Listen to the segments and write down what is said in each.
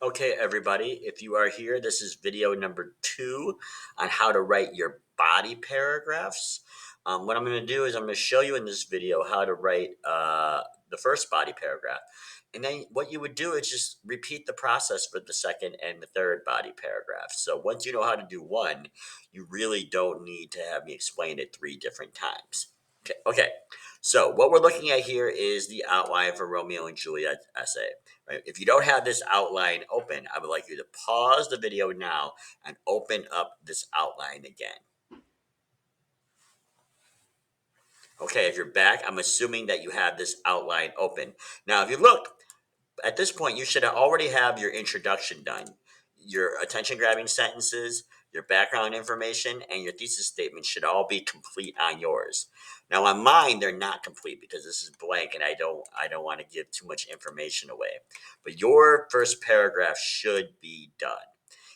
Okay, everybody, if you are here, this is video number 2 on how to write your body paragraphs. What I'm going to do is I'm going to show you in this video how to write the first body paragraph. And then what you would do is just repeat the process for the second and the third body paragraph. So once you know how to do one, you really don't need to have me explain it 3 different times. Okay. So what we're looking at here is the outline for Romeo and Juliet essay. Right? If you don't have this outline open, I would like you to pause the video now and open up this outline again. Okay, if you're back, I'm assuming that you have this outline open. Now, if you look, at this point, you should already have your introduction done, your attention grabbing sentences, your background information, and your thesis statement should all be complete on yours. Now on mine, they're not complete because this is blank and I don't want to give too much information away. But your first paragraph should be done.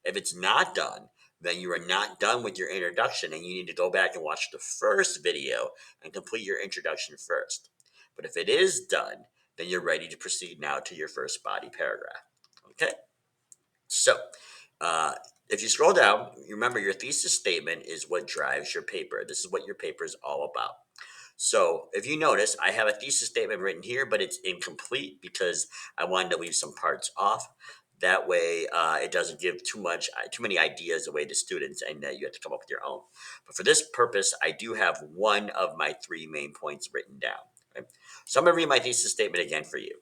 If it's not done, then you are not done with your introduction and you need to go back and watch the first video and complete your introduction first. But if it is done, then you're ready to proceed now to your first body paragraph. Okay? So, uh, if you scroll down, you remember your thesis statement is what drives your paper. This is what your paper is all about. So, if you notice, I have a thesis statement written here, but it's incomplete because I wanted to leave some parts off. That way, it doesn't give too many ideas away to students, and you have to come up with your own. But for this purpose, I do have one of my 3 main points written down. Okay? So I'm going to read my thesis statement again for you.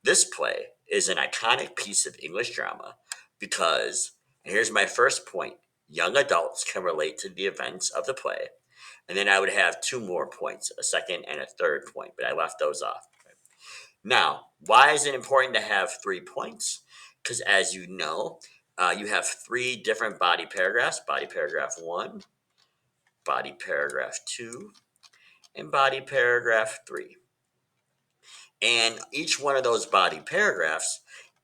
This play is an iconic piece of English drama because, and here's my first point, young adults can relate to the events of the play. And then I would have 2 more points, a second and a third point, but I left those off. Now, why is it important to have 3 points? Because as you know, you have 3 different body paragraphs: body paragraph 1, body paragraph 2, and body paragraph 3. And each one of those body paragraphs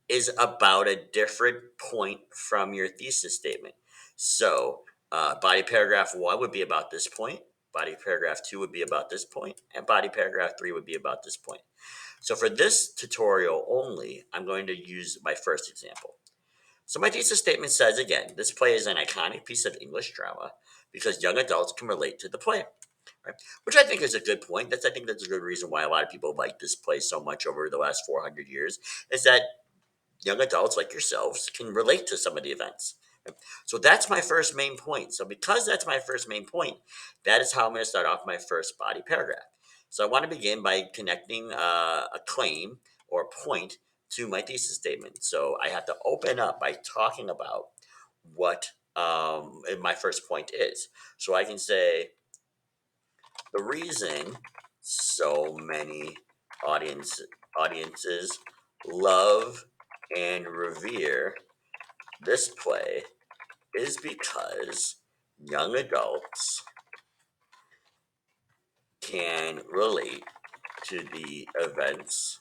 is about a different point from your thesis statement. So, body paragraph 1 would be about this point, body paragraph 2 would be about this point, and body paragraph 3 would be about this point. So, for this tutorial only, I'm going to use my first example. So, my thesis statement says again, this play is an iconic piece of English drama because young adults can relate to the play. Right? Which I think is a good point. I think that's a good reason why a lot of people like this play so much over the last 400 years is that young adults like yourselves can relate to some of the events. Right? So that's my first main point. So because that's my first main point, that is how I'm going to start off my first body paragraph. So I want to begin by connecting a claim or point to my thesis statement. So I have to open up by talking about what my first point is. So I can say, the reason so many audiences love and revere this play is because young adults can relate to the events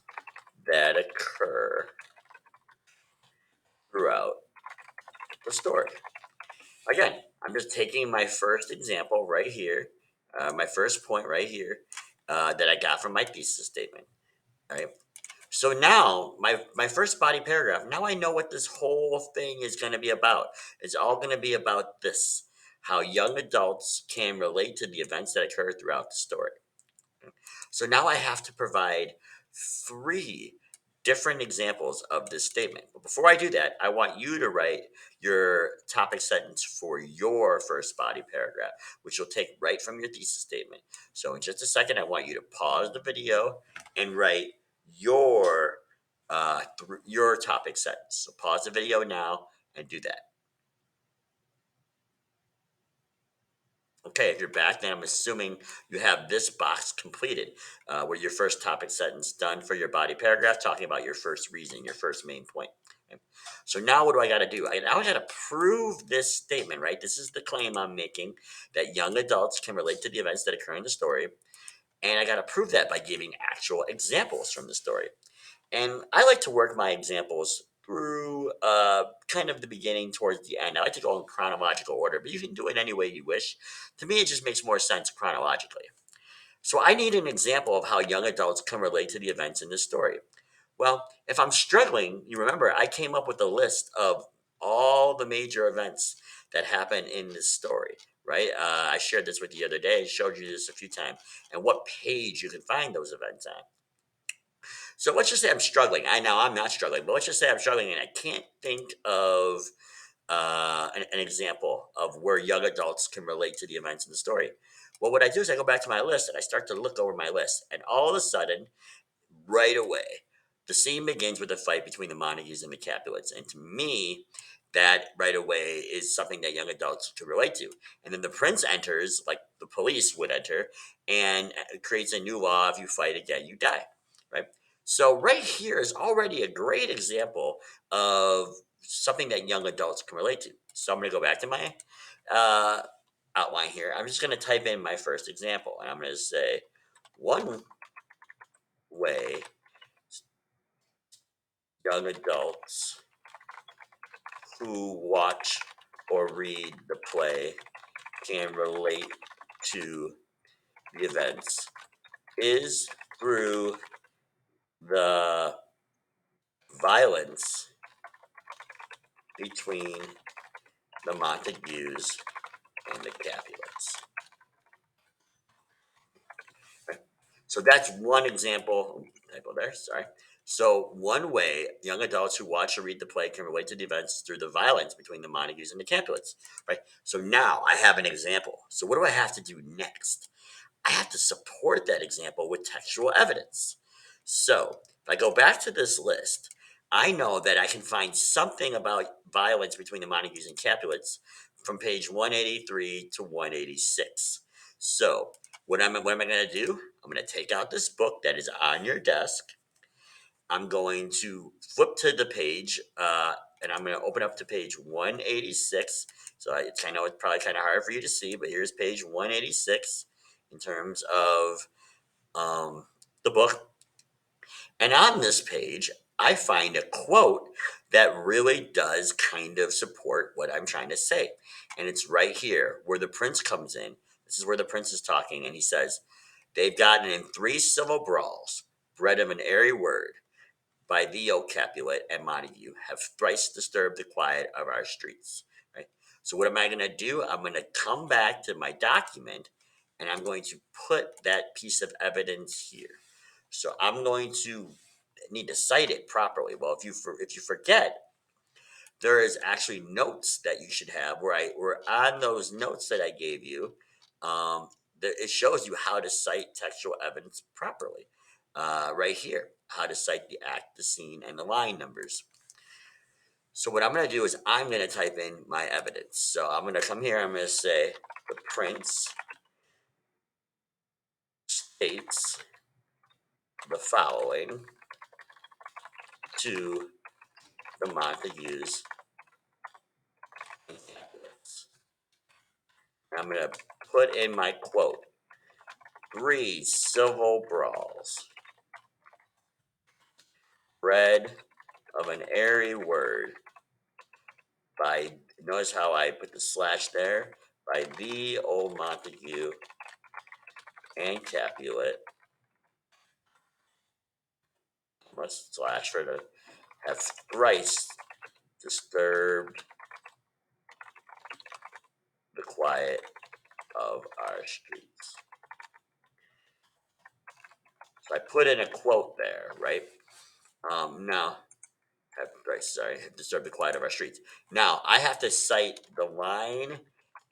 that occur throughout the story. Again, I'm just taking my first example right here, my first point right here, that I got from my thesis statement. All right. So now my first body paragraph, now I know what this whole thing is going to be about. It's all going to be about this, how young adults can relate to the events that occur throughout the story. So now I have to provide 3 different examples of this statement. But before I do that, I want you to write your topic sentence for your first body paragraph, which you'll take right from your thesis statement. So in just a second, I want you to pause the video and write your your topic sentence. So pause the video now and do that. Okay, if you're back, then I'm assuming you have this box completed, where your first topic sentence done for your body paragraph, talking about your first reason, your first main point. Okay. So now what do I got to do? Now I got to prove this statement, right? This is the claim I'm making that young adults can relate to the events that occur in the story. And I got to prove that by giving actual examples from the story. And I like to work my examples through kind of the beginning towards the end. I like to go in chronological order, but you can do it any way you wish. To me, it just makes more sense chronologically. So I need an example of how young adults can relate to the events in this story. Well, if I'm struggling, you remember I came up with a list of all the major events that happen in this story, right? I shared this with you the other day, showed you this a few times, and what page you can find those events on. So let's just say I'm struggling. I know I'm not struggling, but let's just say I'm struggling and I can't think of an example of where young adults can relate to the events in the story. Well, what I do is I go back to my list and I start to look over my list, and all of a sudden, right away, the scene begins with a fight between the Montagues and the Capulets. And to me, that right away is something that young adults can relate to. And then the prince enters, like the police would enter, and creates a new law: if you fight again, you die. Right? So, right here is already a great example of something that young adults can relate to. So, I'm going to go back to my uh, outline here. I'm just going to type in my first example, and I'm going to say, one way young adults who watch or read the play can relate to the events is through the violence between the Montagues and the Capulets. So that's one example. Typo there, sorry. So one way young adults who watch or read the play can relate to the events through the violence between the Montagues and the Capulets. Right. So now I have an example. So what do I have to do next? I have to support that example with textual evidence. So if I go back to this list, I know that I can find something about violence between the Montagues and Capulets from page 183 to 186. So what am I going to do? I'm going to take out this book that is on your desk. I'm going to flip to the page, and I'm going to open up to page 186. So I know it's probably kind of hard for you to see, but here's page 186 in terms of the book. And on this page, I find a quote that really does kind of support what I'm trying to say. And it's right here where the prince comes in. This is where the prince is talking, and he says, "They've gotten in 3 civil brawls, bred of an airy word, by thee, O Capulet and Montague, have thrice disturbed the quiet of our streets." Right? So, what am I going to do? I'm going to come back to my document and I'm going to put that piece of evidence here. So, I'm going to need to cite it properly. Well, if you forget, there is actually notes that you should have where on those notes that I gave you, um, it shows you how to cite textual evidence properly. Right here, how to cite the act, the scene, and the line numbers. So what I'm going to do is I'm going to type in my evidence. So I'm going to come here. I'm going to say the prince states the following to the Montagues and Capulets. I'm going to put in my quote: 3 civil brawls, bred of an airy word, by, notice how I put the slash there, by thee, old Montague and Capulet, must slash for the, have thrice disturbed the quiet of our streets. So I put in a quote there, right? Now, have thrice, sorry, have disturbed the quiet of our streets. Now I have to cite the line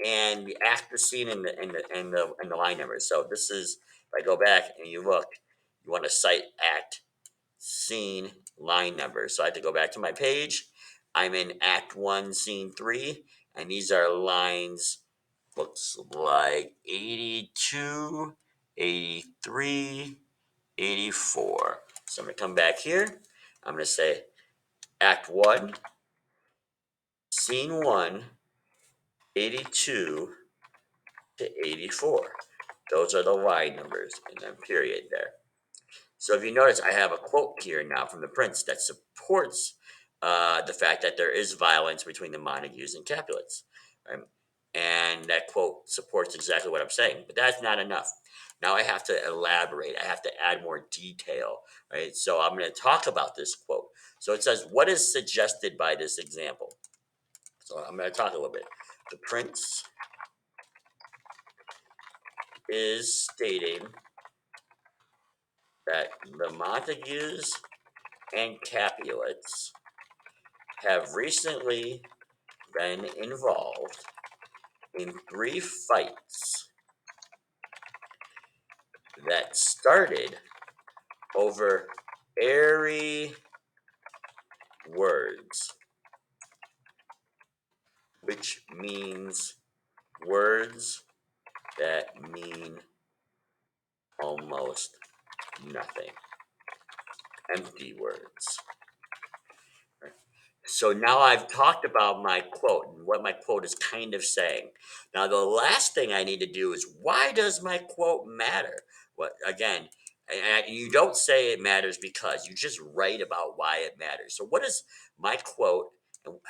and the act, the scene, and the line numbers. So this is, if I go back and you look, you want to cite act, scene, line number. So I have to go back to my page. I'm in Act 1, Scene 3, and these are lines, looks like 82, 83, 84. So I'm going to come back here. I'm going to say Act 1, Scene 1, 82 to 84. Those are the line numbers, and then period there. So if you notice, I have a quote here now from the prince that supports the fact that there is violence between the Montagues and Capulets. Right? And that quote supports exactly what I'm saying, but that's not enough. Now I have to elaborate. I have to add more detail, right? So I'm going to talk about this quote. So it says, what is suggested by this example? So I'm going to talk a little bit. The prince is stating that the Montagues and Capulets have recently been involved in three fights that started over airy words, which means words that mean almost nothing, empty words. So now I've talked about my quote and what my quote is kind of saying. Now the last thing I need to do is, why does my quote matter? What again? And you don't say it matters because you just write about why it matters. So what does my quote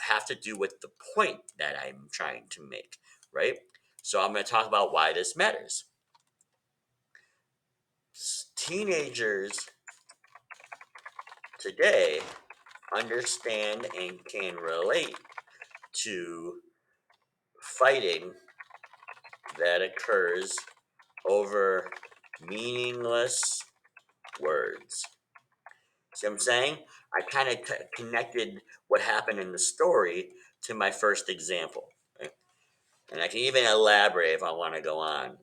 have to do with the point that I'm trying to make, right? So I'm going to talk about why this matters. Teenagers today understand and can relate to fighting that occurs over meaningless words. See what I'm saying? I kind of connected what happened in the story to my first example. Right? And I can even elaborate if I want to go on.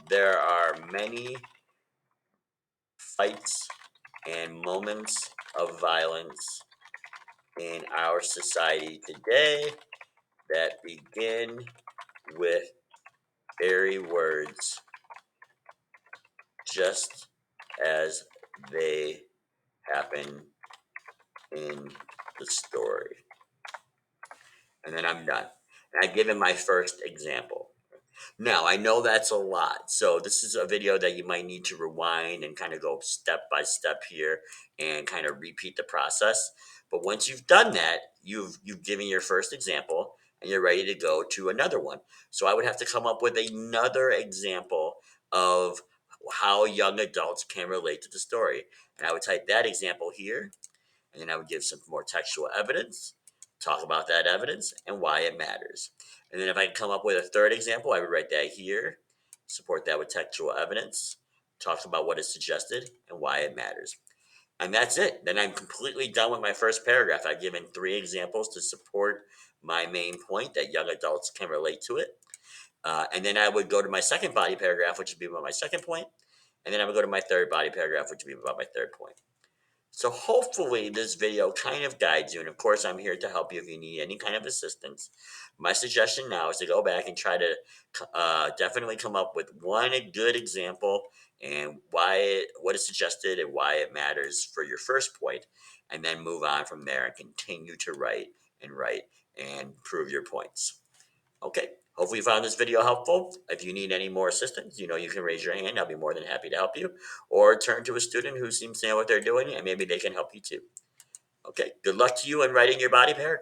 There are many fights and moments of violence in our society today that begin with airy words, just as they happen in the story. And then I'm done. And I've given my first example. Now, I know that's a lot. So, this is a video that you might need to rewind and kind of go step by step here and kind of repeat the process. But once you've done that, you've given your first example and you're ready to go to another one. So, I would have to come up with another example of how young adults can relate to the story. And I would type that example here, and then I would give some more textual evidence, talk about that evidence and why it matters. And then if I can come up with a third example, I would write that here, support that with textual evidence, talk about what is suggested and why it matters. And that's it. Then I'm completely done with my first paragraph. I've given three examples to support my main point that young adults can relate to it. And then I would go to my second body paragraph, which would be about my second point. And then I would go to my third body paragraph, which would be about my third point. So hopefully this video kind of guides you. And of course, I'm here to help you if you need any kind of assistance. My suggestion now is to go back and try to definitely come up with one good example and what is suggested and why it matters for your first point, and then move on from there and continue to write and prove your points. Okay. Hopefully you found this video helpful. If you need any more assistance, you can raise your hand. I'll be more than happy to help you. Or turn to a student who seems to know what they're doing and maybe they can help you too. Okay. Good luck to you in writing your body paragraph.